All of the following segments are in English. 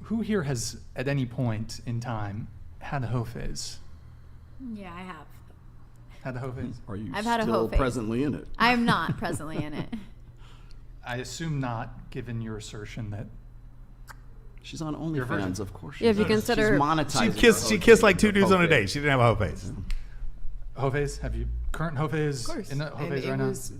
Who here has, at any point in time, had a hoe phase? Yeah, I have. Had a hoe phase? Are you I've had a still hoe phase. presently in it? I am not presently in it. I assume not, given your assertion that She's on Your version. OnlyFans, of course. Yeah, if you She's consider- monetizing. She kissed like 2 dudes on a date. She didn't have a hoe face. hoe phase. Have you current hoe phase Of course. in the hoe And phase it right now? was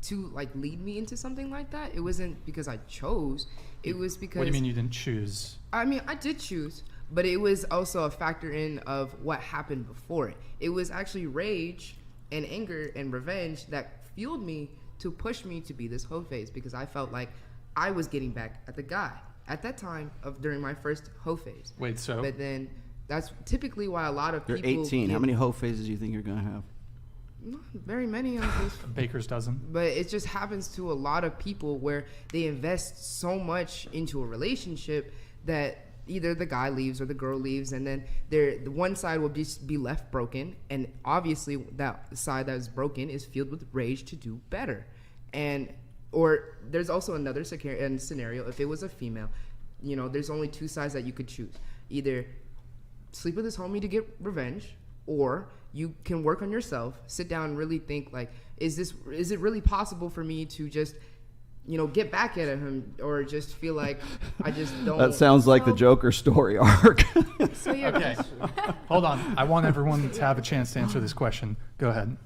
to like lead me into something like that. It wasn't because I chose. It was because. What do you mean you didn't choose? I mean, I did choose, but it was also a factor in of what happened before it. It was actually rage and anger and revenge that fueled me to push me to be this hoe phase because I felt like I was getting back at the guy at that time during my first hoe phase. Wait, so But then that's typically why a lot of You're people. 18. How many hoe phases do you think you're going to have? Not very many on this. Baker's dozen. But it just happens to a lot of people where they invest so much into a relationship that either the guy leaves or the girl leaves, and then the one side will just be left broken, and obviously that side that is broken is filled with rage to do better. Or there's also another scenario. If it was a female, there's only two sides that you could choose: either sleep with this homie to get revenge, or you can work on yourself, sit down and really think like, is it really possible for me to just, get back at him, or just feel like I just don't. That sounds like the Joker story arc. So you're Okay, hold on. I want everyone to have a chance to answer this question. Go ahead.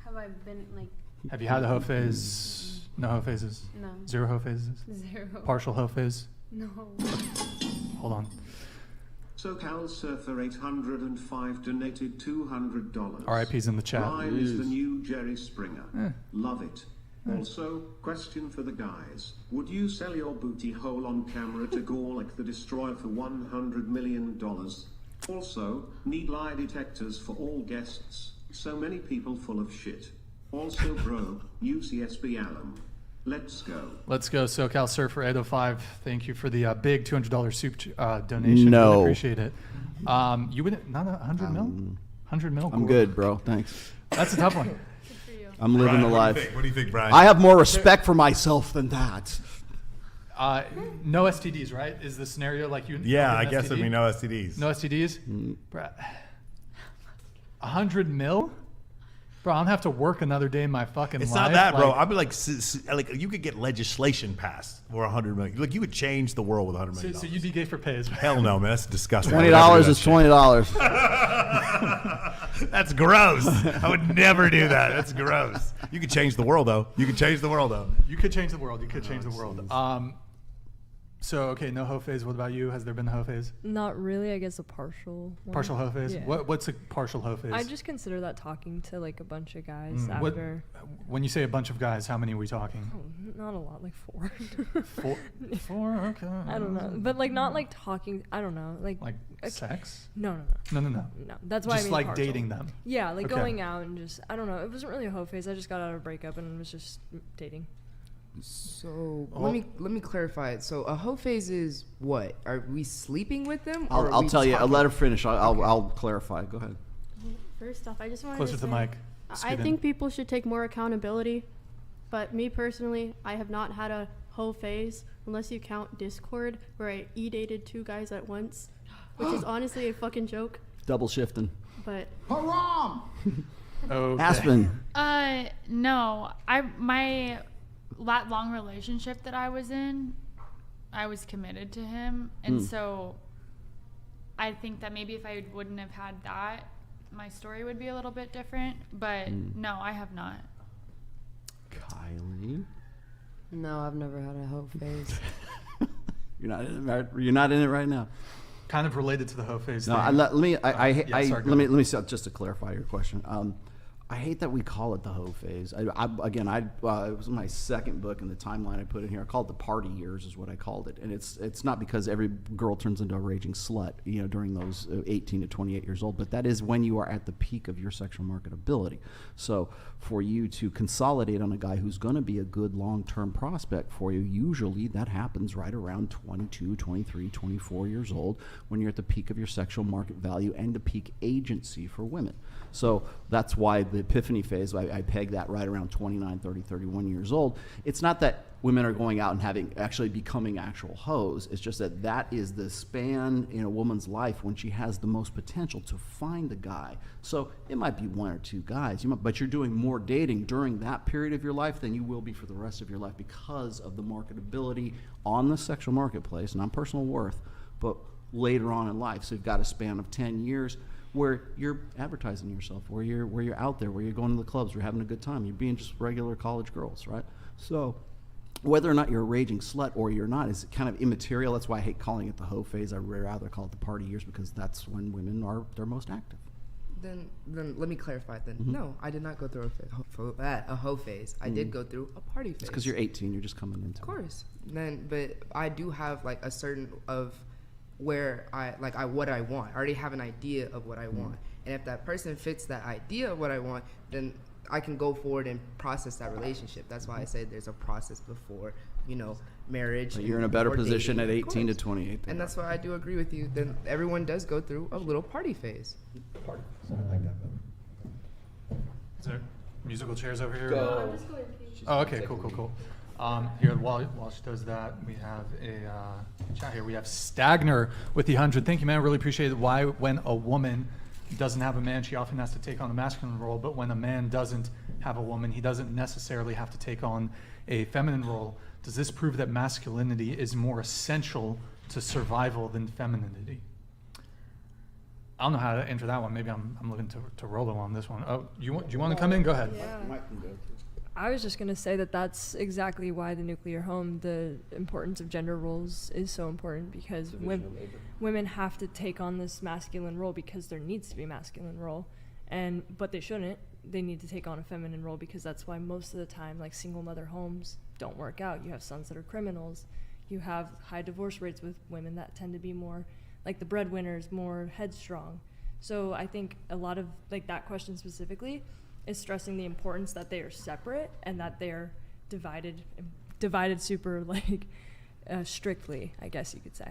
Have I been like Have you had a hoe phase? No hoe phases? no 0 hoe phases? 0? Partial hoe phase? No. Hold on. SoCal Surfer 805 donated $200. RIP's in the chat. Ryan is the new Jerry Springer. Eh. Love it. Also, question for the guys. Would you sell your booty hole on camera to Gorlick the Destroyer for $100 million? Also, need lie detectors for all guests. So many people full of shit. Also, bro, UCSB alum. Let's go. Let's go, SoCal Surfer 805. Thank you for the big $200 soup donation. No. Really appreciate it. You wouldn't, not 100 mil? 100 mil? I'm Cool. good, bro. Thanks. That's a tough one. I'm living Brian, the life. What do you think, Brian? I have more respect for myself than that. No STDs, right? Is the scenario like you? Yeah, I an guess STD? it'd be no STDs. No STDs? Bruh. 100 mil? Bro, I don't have to work another day in my fucking It's life. not that, bro. I'd be like you could get legislation passed for $100 million. Like you could change the world with $100 million. So you'd be gay for pay as well. Hell no, man. That's disgusting. $20 is $20. That's gross. I would never do that. That's gross. You could change the world, though. You could change the world, though. You could change the world. You could change the world. So, okay, no hoe phase. What about you? Has there been a hoe phase? Not really. I guess a partial one. Partial hoe phase? Yeah. What's a partial hoe phase? I just consider that talking to like a bunch of guys What- after. when you say a bunch of guys, how many are we talking? Oh, not a lot, like 4. Four? Okay. I don't know, but like not like talking. I don't know, like sex? No. No. That's why Just I mean like partial. dating them. Yeah, like Okay. going out and just I don't know. It wasn't really a hoe phase. I just got out of a breakup and was just dating. So let me clarify it. So a hoe phase is what? Are we sleeping with them? Or are I'll we tell you. I'll talking? let her finish. I'll clarify. Go ahead. First off, I just wanted Closer to to the say, mic. I Scoot in. think people should take more accountability. But me personally, I have not had a hoe phase unless you count Discord, where I e-dated 2 guys at once, which is honestly a fucking joke. Double shifting. But Okay. Aspen. No. That long relationship that I was in, I was committed to him. And so I think that maybe if I wouldn't have had that, my story would be a little bit different. But no, I have not. Kylie. No, I've never had a hoe phase. You're not in it right now. Kind of related to the hoe phase No, thing. let me sorry, let me say, just to clarify your question. I hate that we call it the hoe phase. It was my second book in the timeline I put in here. I called it the party years, is what I called it, and it's not because every girl turns into a raging slut, during those 18 to 28 years old, but that is when you are at the peak of your sexual marketability. So for you to consolidate on a guy who's going to be a good long-term prospect for you, usually that happens right around 22, 23, 24 years old, when you're at the peak of your sexual market value and the peak agency for women. So that's why the epiphany phase. I peg that right around 29, 30, 31 years old. It's not that women are going out and actually becoming actual hoes. It's just that is the span in a woman's life when she has the most potential to find a guy. So it might be one or two guys, but you're doing more dating during that period of your life than you will be for the rest of your life because of the marketability on the sexual marketplace, not personal worth, but later on in life. So you've got a span of 10 years where you're advertising yourself, where you're out there, where you're going to the clubs, you're having a good time, you're being just regular college girls, right? So whether or not you're a raging slut or you're not is kind of immaterial. That's why I hate calling it the hoe phase. I rather call it the party years because that's when women are their most active. Then let me clarify then. Mm-hmm. No, I did not go through a hoe phase. I did go through a party phase. It's because you're 18, you're just coming into Of course. But I do have like a certain of where what I want. I already have an idea of what I want. And if that person fits that idea of what I want, then I can go forward and process that relationship. That's why I say there's a process before, marriage. But you're in a better or position dating. at 18 to 28. And that's why I do agree with you. Then everyone does go through a little party phase. Is there musical chairs over here? Go. Oh, okay, cool. Here, while she does that, we have a chat here. We have Stagner with the 100. Thank you, man. I really appreciate it. Why, when a woman doesn't have a man, she often has to take on a masculine role, but when a man doesn't have a woman, he doesn't necessarily have to take on a feminine role. Does this prove that masculinity is more essential to survival than femininity? I don't know how to answer that one. Maybe I'm looking to Rolo on this one. Oh, do you want to come in? Go ahead. Yeah. I was just going to say that that's exactly why the nuclear home, the importance of gender roles is so important, because women have to take on this masculine role because there needs to be a masculine role, but they shouldn't. They need to take on a feminine role because that's why most of the time, like, single mother homes don't work out. You have sons that are criminals. You have high divorce rates with women that tend to be more, like, the breadwinners, more headstrong. So I think a lot of, like, that question specifically is stressing the importance that they are separate and that they are divided super, like, strictly, I guess you could say.